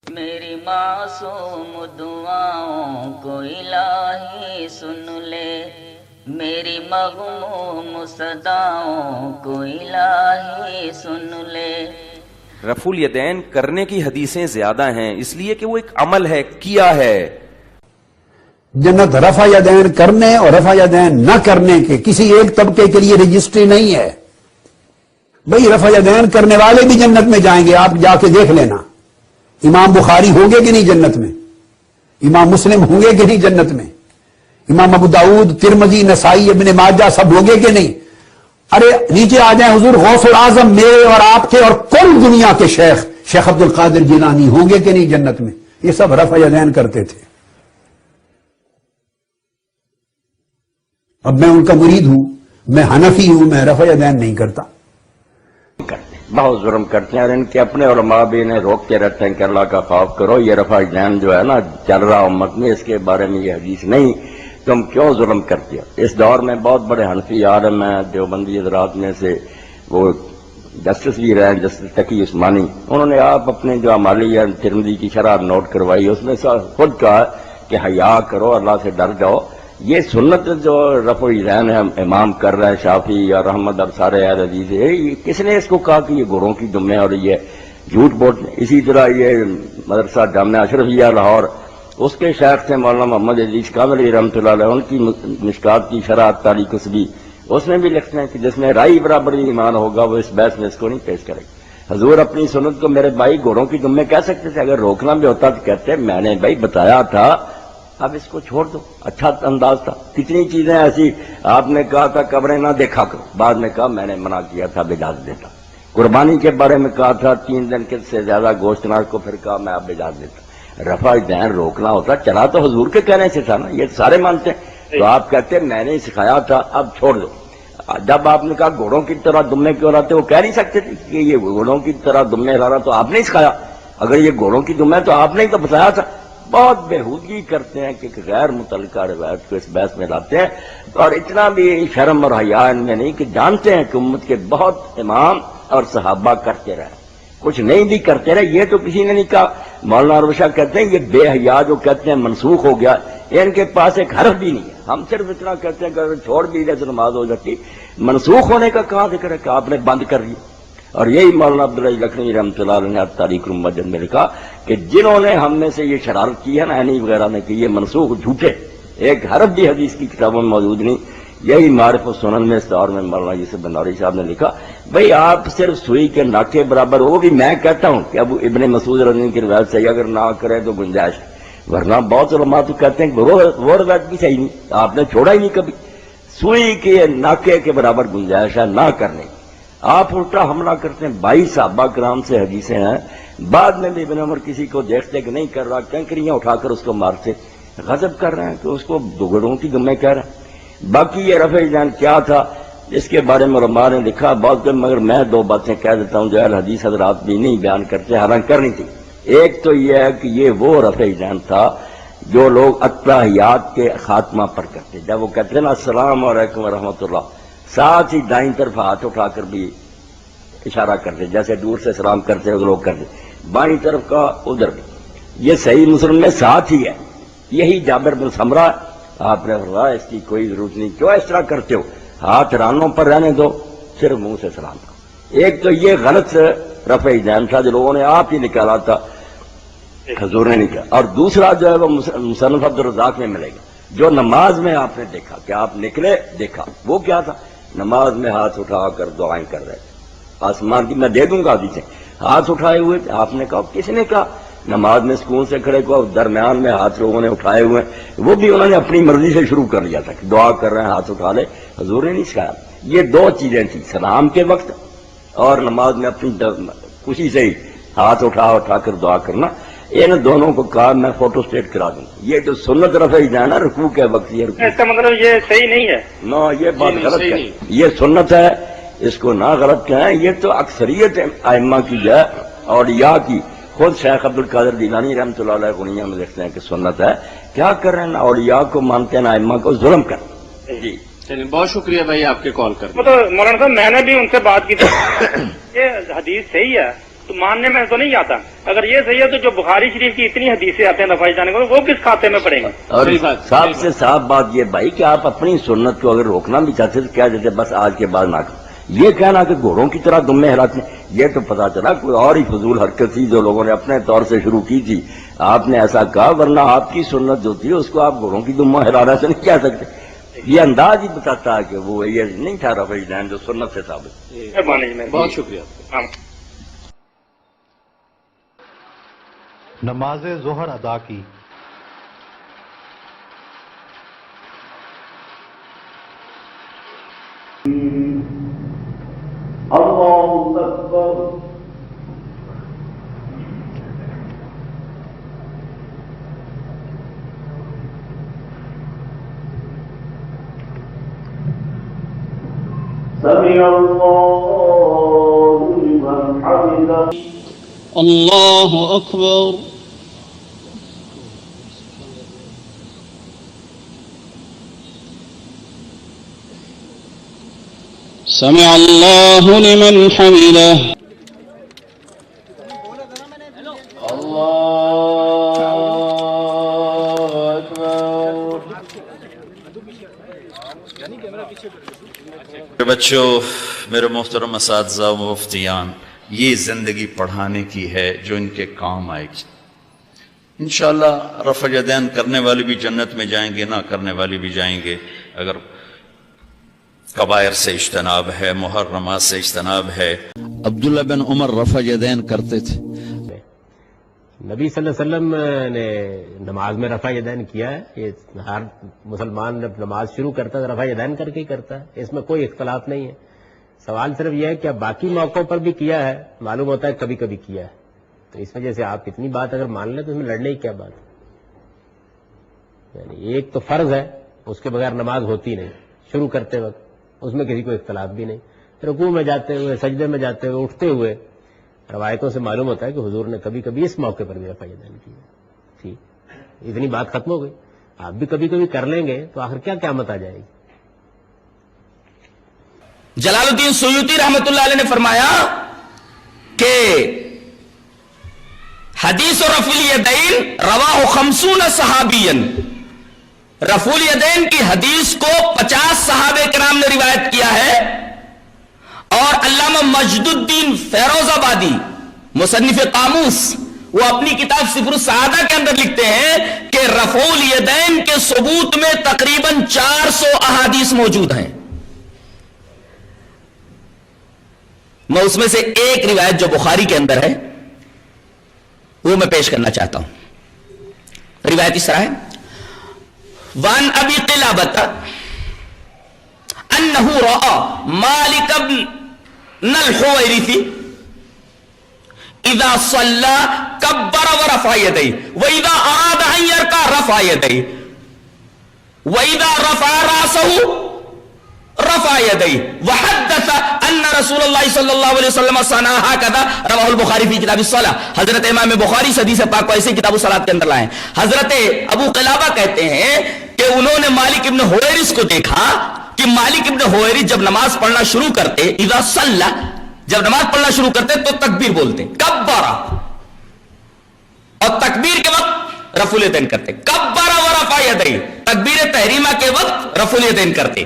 میری معصوم دعاؤں کو الہی سن لے، میری مغموم صداؤں کو الہی سن لے۔ رفع الیدین کرنے کی حدیثیں زیادہ ہیں، اس لیے کہ وہ ایک عمل ہے، کیا ہے۔ جنت رفع یدین کرنے اور رفع یدین نہ کرنے کے کسی ایک طبقے کے لیے رجسٹری نہیں ہے۔ بھئی رفع یدین کرنے والے بھی جنت میں جائیں گے، آپ جا کے دیکھ لینا۔ امام بخاری ہوں گے کہ نہیں جنت میں؟ امام مسلم ہوں گے کہ نہیں جنت میں؟ امام ابو داؤد، ترمذی، نسائی، ابن ماجہ سب ہوں گے کہ نہیں؟ ارے نیچے آ جائیں، حضور غوث العظم میرے اور آپ کے اور کل دنیا کے شیخ عبد القادر جیلانی ہوں گے کہ نہیں جنت میں؟ یہ سب رفع یدین کرتے تھے۔ اب میں ان کا مرید ہوں، میں حنفی ہوں، میں رفع یدین نہیں کرتا۔ بہت ظلم کرتے ہیں اور ان کے اپنے علماء بھی انہیں روکتے رہتے ہیں کہ اللہ کا خوف کرو، یہ رفع یدین جو ہے نا چل رہا امت میں، اس کے بارے میں یہ حدیث نہیں، تم کیوں ظلم کرتے ہو؟ اس دور میں بہت بڑے حنفی عالم ہیں دیوبندی حضرات میں سے، وہ جسٹس بھی رہے ہیں، جسٹس تقی عثمانی، انہوں نے آپ اپنے جو عمالی ہے ترمذی کی شرح نوٹ کروائی، اس میں خود کہا کہ حیا کرو، اللہ سے ڈر جاؤ۔ یہ سنت جو رفع الیدین ہے امام کر رہے ہیں شافعی اور احمد اور سارے اہل حدیث، کس نے اس کو کہا کہ یہ گھوڑوں کی دمیں اور یہ جھوٹ بولتے ہیں؟ اسی طرح یہ مدرسہ جامعہ اشرفیہ لاہور، اس کے شیخ تھے مولانا محمد عزیز کاملی رحمۃ اللہ علیہ، ان کی مشکات کی شرح تاریخ کسبی، اس میں بھی لکھتے ہیں کہ جس میں رائی برابر ایمان ہوگا وہ اس بحث میں اس کو نہیں پیش کرے گا۔ حضور اپنی سنت کو میرے بھائی گھوڑوں کی دمیں کہہ سکتے تھے، اگر روکنا بھی ہوتا تو کہتے میں نے بھائی بتایا تھا، اب اس کو چھوڑ دو، اچھا انداز تھا۔ کتنی چیزیں ایسی آپ نے کہا تھا قبریں نہ دیکھا کرو، بعد میں کہا میں نے منع کیا تھا، اب اجازت دیتا۔ قربانی کے بارے میں کہا تھا 3 دن کے سے زیادہ گوشت نہ کو، پھر کہا میں اب اجازت دیتا۔ رفع الیدین روکنا ہوتا چلا تو حضور کے کہنے سے تھا نا، یہ سارے مانتے ہیں، تو آپ کہتے ہیں میں نے سکھایا تھا اب چھوڑ دو۔ جب آپ نے کہا گھوڑوں کی طرح دمے کیوں لاتے، وہ کہہ نہیں سکتے تھے کہ یہ گھوڑوں کی طرح دمے لانا تو آپ نے سکھایا، اگر یہ گھوڑوں کی دمے تو آپ نے تو بتایا تھا۔ بہت بےہودگی کرتے ہیں کہ غیر متعلقہ روایت کو اس بحث میں لاتے ہیں، اور اتنا بھی شرم اور حیا ان میں نہیں کہ جانتے ہیں کہ امت کے بہت امام اور صحابہ کرتے رہے، کچھ نہیں بھی کرتے رہے، یہ تو کسی نے نہیں کہا۔ مولانا روشہ کہتے ہیں یہ بے حیا جو کہتے ہیں منسوخ ہو گیا، ان کے پاس ایک حرف بھی نہیں ہے، ہم صرف اتنا کہتے ہیں کہ اگر چھوڑ بھی دے تو نماز ہو جاتی، منسوخ ہونے کا کہاں ذکر ہے کہ آپ نے بند کر دیا؟ اور یہی مولانا عبدالعزیز لکھنوی رحمۃ اللہ علیہ نے تاریخ المسجد میں لکھا کہ جنہوں نے ہم میں سے یہ شرارت کی ہے نا عینی وغیرہ نے کہ یہ منسوخ جھوٹے، ایک حرف بھی حدیث کی کتابوں میں موجود نہیں۔ یہی معرف السنن میں اس دور میں مولانا یوسف بنوری صاحب نے لکھا بھئی آپ صرف سوئی کے ناکے برابر، وہ بھی میں کہتا ہوں کہ اب ابن مسعود رضی اللہ عنہ کی روایت صحیح اگر نہ کریں تو گنجائش، ورنہ بہت علماء تو کہتے ہیں کہ وہ روایت بھی صحیح نہیں، آپ نے چھوڑا ہی نہیں کبھی، سوئی کے ناکے کے برابر گنجائش ہے نہ کرنے۔ آپ الٹا حملہ کرتے ہیں، 22 صحابہ کرام سے حدیثیں ہیں، بعد میں بھی ابن عمر کسی کو دیکھتے کہ نہیں کر رہا، کنکریاں اٹھا کر اس کو مارتے، غضب کر رہے ہیں کہ اس کو گھوڑوں کی دمیں کہہ رہے ہیں۔ باقی یہ رفع الیدین کیا تھا اس کے بارے میں علماء نے لکھا بہت، مگر میں 2 باتیں کہہ دیتا ہوں جو اہل حدیث حضرات بھی نہیں بیان کرتے، حالانکہ کرنی تھی۔ ایک تو یہ ہے کہ یہ وہ رفع الیدین تھا جو لوگ اتحیات کے خاتمہ پر کرتے، جب وہ کہتے ہیں نا السلام علیکم ورحمۃ اللہ، ساتھ ہی دائیں طرف ہاتھ اٹھا کر بھی اشارہ کرتے، جیسے دور سے سلام کرتے ہیں لوگ کرتے، بائیں طرف کا ادھر بھی، یہ صحیح مسلم میں ساتھ ہی ہے۔ یہی جابر بن سمرہ، آپ نے فرمایا اس کی کوئی ضرورت نہیں، کیوں اس طرح کرتے ہو، ہاتھ رانوں پر رہنے دو، صرف منہ سے سلام کرو۔ ایک تو یہ غلط رفع الیدین تھا جو لوگوں نے آپ ہی نکالا تھا، حضور نے نکالا، اور دوسرا جو ہے وہ مصنف عبدالرزاق میں ملے گا، جو نماز میں آپ نے دیکھا کہ آپ نکلے دیکھا، وہ کیا تھا، نماز میں ہاتھ اٹھا کر دعائیں کر رہے تھے، آسمان کی میں دے دوں گا حدیثیں، ہاتھ اٹھائے ہوئے تھے، آپ نے کہا کس نے کہا نماز میں سکون سے کھڑے کو، درمیان میں ہاتھ لوگوں نے اٹھائے ہوئے ہیں، وہ بھی انہوں نے اپنی مرضی سے شروع کر لیا تھا کہ دعا کر رہے ہیں ہاتھ اٹھا لے، حضور نے نہیں سکھایا۔ یہ 2 چیزیں تھیں، سلام کے وقت اور نماز میں اپنی خوشی سے ہی ہاتھ اٹھا کر دعا کرنا، ان دونوں کو کہا میں فوٹو اسٹیٹ کرا دوں۔ یہ جو سنت رفع الیدین ہے رکوع کے وقت، یہ رکوع اس کا مطلب یہ صحیح نہیں ہے، نو، یہ بات غلط ہے، یہ سنت ہے، اس کو نہ غلط کہیں، یہ تو اکثریت ائمہ کی ہے، اولیاء کی، خود شیخ عبد القادر جیلانی رحمۃ اللہ علیہ غنیہ میں لکھتے ہیں کہ سنت ہے، کیا کر رہے ہیں، اولیاء کو مانتے ہیں، ائمہ کو ظلم کر۔ جی چلیے بہت شکریہ بھائی آپ کے کال کر مطلب مولانا صاحب میں نے بھی ان سے بات کی تھی، یہ حدیث صحیح ہے تو ماننے میں تو نہیں آتا، اگر یہ صحیح ہے تو جو بخاری شریف کی اتنی حدیثیں آتے ہیں رفع یدین کو وہ کس کھاتے میں پڑیں گے؟ اور صاحب سے صاف بات یہ بھائی کہ آپ اپنی سنت کو اگر روکنا بھی چاہتے تو کیا جیسے بس آج کے بعد نہ کریں. یہ کہنا کہ گھوڑوں کی طرح دمے ہلاتے ہیں، یہ تو پتا چلا کوئی اور ہی فضول حرکت تھی جو لوگوں نے اپنے طور سے شروع کی تھی. آپ نے ایسا کہا، ورنہ آپ کی سنت جو تھی اس کو آپ گھوڑوں کی دمہ ہلانا سے نہیں کہہ سکتے. یہ انداز ہی بتاتا ہے کہ وہ یہ نہیں تھا رفع یدین جو سنت سے ثابت. بہت شکریہ. نماز ظہر ادا کی. اللہ اکبر. سمع اللہ لمن حمدہ. اللہ اکبر. سمع اللہ لمن حمدہ. بچوں، میرے محترم اساتذہ و مفتیان، یہ زندگی پڑھانے کی ہے جو ان کے کام آئے گی. انشاءاللہ رفع یدین کرنے والے بھی جنت میں جائیں گے، نہ کرنے والے بھی جائیں گے اگر کبائر سے اجتناب ہے، محرمات سے اجتناب ہے. عبداللہ بن عمر رفع یدین کرتے تھے. نبی صلی اللہ علیہ وسلم نے نماز میں رفع یدین کیا ہے. یہ ہر مسلمان جب نماز شروع کرتا ہے رفع یدین کر کے ہی کرتا ہے، اس میں کوئی اختلاف نہیں ہے. سوال صرف یہ ہے کہ باقی موقعوں پر بھی کیا ہے، معلوم ہوتا ہے کبھی کبھی کیا ہے. تو اس وجہ سے آپ اتنی بات اگر مان لیں تو اس میں لڑنے کی کیا بات ہے؟ یعنی ایک تو فرض ہے، اس کے بغیر نماز ہوتی نہیں شروع کرتے وقت، اس میں کسی کو اختلاف بھی نہیں. رکوع میں جاتے ہوئے، سجدے میں جاتے ہوئے، اٹھتے ہوئے، روایتوں سے معلوم ہوتا ہے کہ حضور نے کبھی کبھی اس موقع پر بھی رفع یدین کی. ٹھیک، اتنی بات ختم ہو گئی. آپ بھی کبھی کبھی کر لیں گے تو آخر کیا قیامت آ جائے گی. جلال الدین سیوطی رحمت اللہ علیہ نے فرمایا کہ حدیث رفع الیدین رواہ 50 صحابیا. رفع الیدین کی حدیث کو 50 صحابہ کرام نے روایت کیا ہے. اور علامہ مجد الدین فیروز آبادی مصنف قاموس، وہ اپنی کتاب سفر السعادہ کے اندر لکھتے ہیں کہ رفع الیدین کے ثبوت میں تقریباً 400 احادیث موجود ہیں. میں اس میں سے ایک روایت جو بخاری کے اندر ہے وہ میں پیش کرنا چاہتا ہوں. روایت اس طرح ہے: وان ابی قلابۃ انہ رأى مالک بن الحویرث اذا صلى کبر ورفع یدیہ واذا اراد ان یرکع رفع یدیہ واذا رفع رأسہ رفع یدیہ وحدث ان رسول اللہ صلی اللہ علیہ وسلم صنع ھکذا. رواہ البخاری فی کتاب الصلاۃ. حضرت امام بخاری حدیث پاک کو ایسے کتاب الصلاۃ کے اندر لائے. حضرت ابو قلابہ کہتے ہیں کہ انہوں نے مالک ابن حویرث کو دیکھا کہ مالک ابن حویرث جب نماز پڑھنا شروع کرتے، اذا صلی، جب نماز پڑھنا شروع کرتے تو تکبیر بولتے، کبر، اور تکبیر کے وقت رفع الیدین کرتے. کبر ورفع یدیہ، تکبیر تحریمہ کے وقت رفع الیدین کرتے.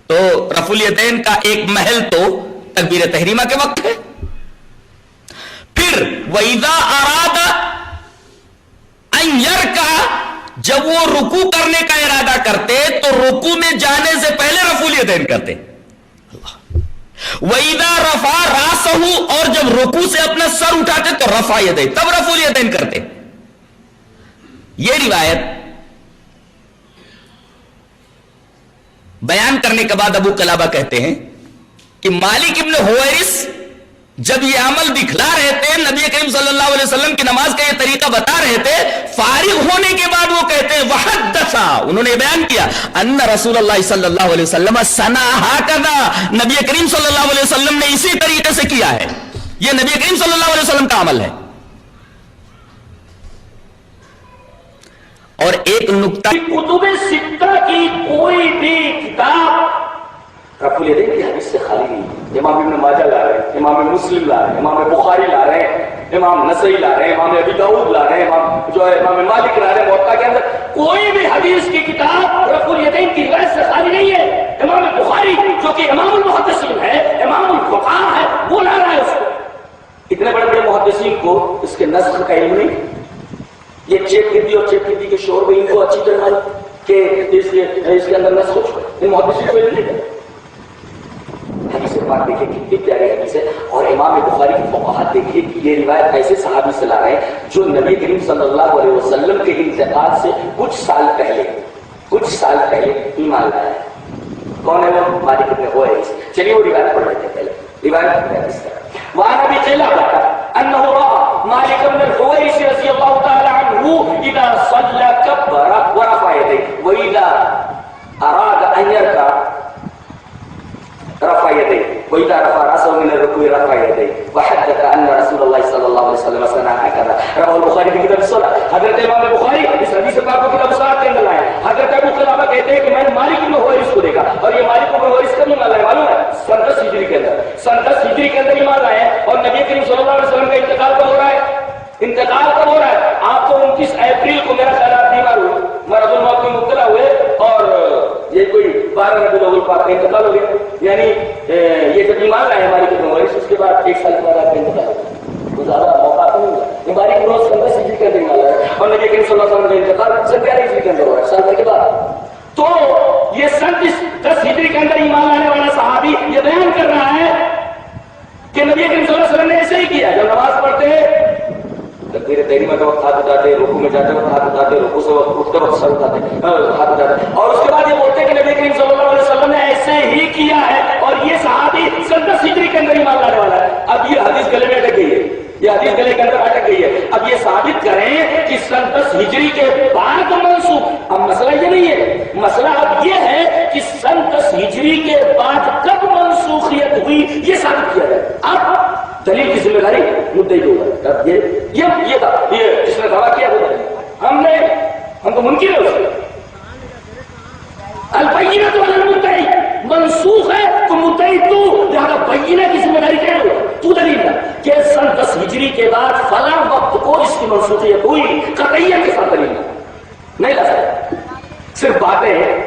تو رفع الیدین کا ایک محل تو تکبیر تحریمہ کے وقت ہے. پھر وَإِذَا أَرَادَ أَن يَرْكَعَ، جب وہ رکوع کرنے کا ارادہ کرتے تو رکوع میں جانے سے پہلے رفع الیدین کرتے. وَإِذَا رَفَعَ رَأْسَهُ، اور جب رکوع سے اپنا سر اٹھاتے تو رفع یدیہ، تب رفع الیدین کرتے. یہ روایت بیان کرنے کے بعد ابو قلابہ کہتے ہیں کہ مالک ابن حویرث جب یہ عمل دکھلا رہے تھے، نبی کریم صلی اللہ علیہ وسلم کی نماز کا یہ طریقہ بتا رہے تھے، فارغ ہونے کے بعد وہ کہتے ہیں وحدثا، انہوں نے بیان کیا، ان رسول اللہ صلی اللہ علیہ وسلم صنع ھکذا، نبی کریم صلی اللہ علیہ وسلم نے اسی طریقے سے کیا ہے. یہ نبی کریم صلی اللہ علیہ وسلم کا عمل ہے. اور ایک نکتہ، کتب ستہ کی کوئی بھی کتاب رفع الیدین کی حدیث سے خالی نہیں. امام ابن ماجہ لا رہے ہیں، امام مسلم لا رہے ہیں، امام بخاری لا رہے ہیں. امام نسائی لا رہے ہیں، امام ابی داؤد لا رہے ہیں، امام مالک لا رہے ہیں موطا کے اندر، کوئی بھی حدیث کی کتاب رفع الیدین کی روایت سے خالی نہیں ہے۔ امام بخاری جو کہ امام المحدثین ہے، امام الفقہاء ہے، وہ لا رہا ہے اس کو۔ اتنے بڑے بڑے محدثین کو اس کے نسخ کا علم نہیں، یہ چیک گردی اور چیک گردی کے شور میں ان کو اچھی طرح کہ اس کے اندر نسخ ہو، ان محدثین کو علم نہیں۔ حدیث پاک دیکھیں کتنی پیاری حدیث ہے، اور امام بخاری کی فقاہت دیکھیے کہ یہ روایت ایسے صحابی سے لا رہے ہیں جو نبی کریم صلی اللہ علیہ وسلم کے انتقال سے کچھ سال پہلے ایمان لایا ہے۔ کون ہے وہ؟ مالک بن حویرث۔ چلیے وہ روایت پڑھ لیتے ہیں پہلے۔ روایت اس طرح وعن ابي قلابة انه راى مالك بن الحويرث رضي الله تعالى عنه اذا صلى كبر ورفع يديه واذا اراد ان يركع رفع يديه واذا رفع راسه من الركوع رفع يديه وحدث ان رسول الله صلى الله عليه وسلم صنع هكذا رواه البخاري في كتاب الصلاة۔ حضرت امام بخاری اس حدیث پاک کو کتاب الصلاة کے اندر لائے۔ حضرت ابو قلابہ کہتے ہیں کہ میں نے مالک بن حویرث کو دیکھا، اور یہ مالک بن حویرث کا بھی ایمان لائے، معلوم ہے 10 ہجری کے اندر، 10 ہجری کے اندر ایمان لائے، اور نبی کریم صلی اللہ علیہ وسلم کا انتقال کب ہو رہا ہے؟ انتقال کب ہو رہا ہے؟ آپ کو 29 اپریل کو میرا خیال آپ بیمار ہوئے، مرض الموت میں مبتلا ہوئے، اور یہ کوئی 12 ربیع الاول پاک کا انتقال ہو گیا، یعنی یہ جب ایمان لائے ہماری کی نوریس، اس کے بعد 1 سال کے بعد آپ کا انتقال ہو گیا، تو زیادہ موقع تو نہیں ہوا۔ ہماری کی روز 15 ہجری کے اندر ایمان لائے، اور نبی کریم صلی اللہ علیہ وسلم کا انتقال 11 ہجری کے اندر ہو رہا ہے، سال بھر کے بعد۔ تو یہ 10 ہجری کے اندر ایمان لانے والا صحابی یہ بیان کر رہا ہے کہ نبی کریم صلی اللہ علیہ وسلم نے ایسے ہی کیا، جب نماز پڑھتے تکبیر تحریمہ کے وقت ہاتھ اٹھاتے، رکوع میں جاتے وقت ہاتھ اٹھاتے، رکوع سے اٹھتے وقت سر اٹھاتے، ہاتھ اٹھاتے، اور اس کے بعد یہ بولتے ہیں کہ نبی کریم صلی اللہ علیہ وسلم نے ایسے ہی کیا ہے، اور یہ صحابی 10 ہجری کے اندر ایمان لانے والا ہے۔ اب یہ حدیث گلے میں اٹک گئی ہے، یہ حدیث گلے کے اندر اٹک گئی ہے۔ اب یہ ثابت کریں کہ 10 ہجری کے بعد منسوخ، اب مسئلہ یہ نہیں ہے، مسئلہ اب یہ ہے کہ 10 ہجری کے بعد کب منسوخیت ہوئی یہ ثابت کیا جائے۔ اب دلیل کی ذمہ داری مدعی کو ہوگا۔ اب یہ تھا، یہ جس نے دعویٰ کیا وہ ہم تو منکر ہے اس کے۔ البینۃ علی المدعی منسوخ ہے تو مدعی تو، لہذا بینہ کی ذمہ داری کیا ہوگا؟ تو دلیل ہے کہ 10 ہجری کے بعد فلاں وقت کو اس کی منسوخیت ہوئی، قطعیت کے ساتھ دلیل نہیں لا سکتا، صرف باتیں ہیں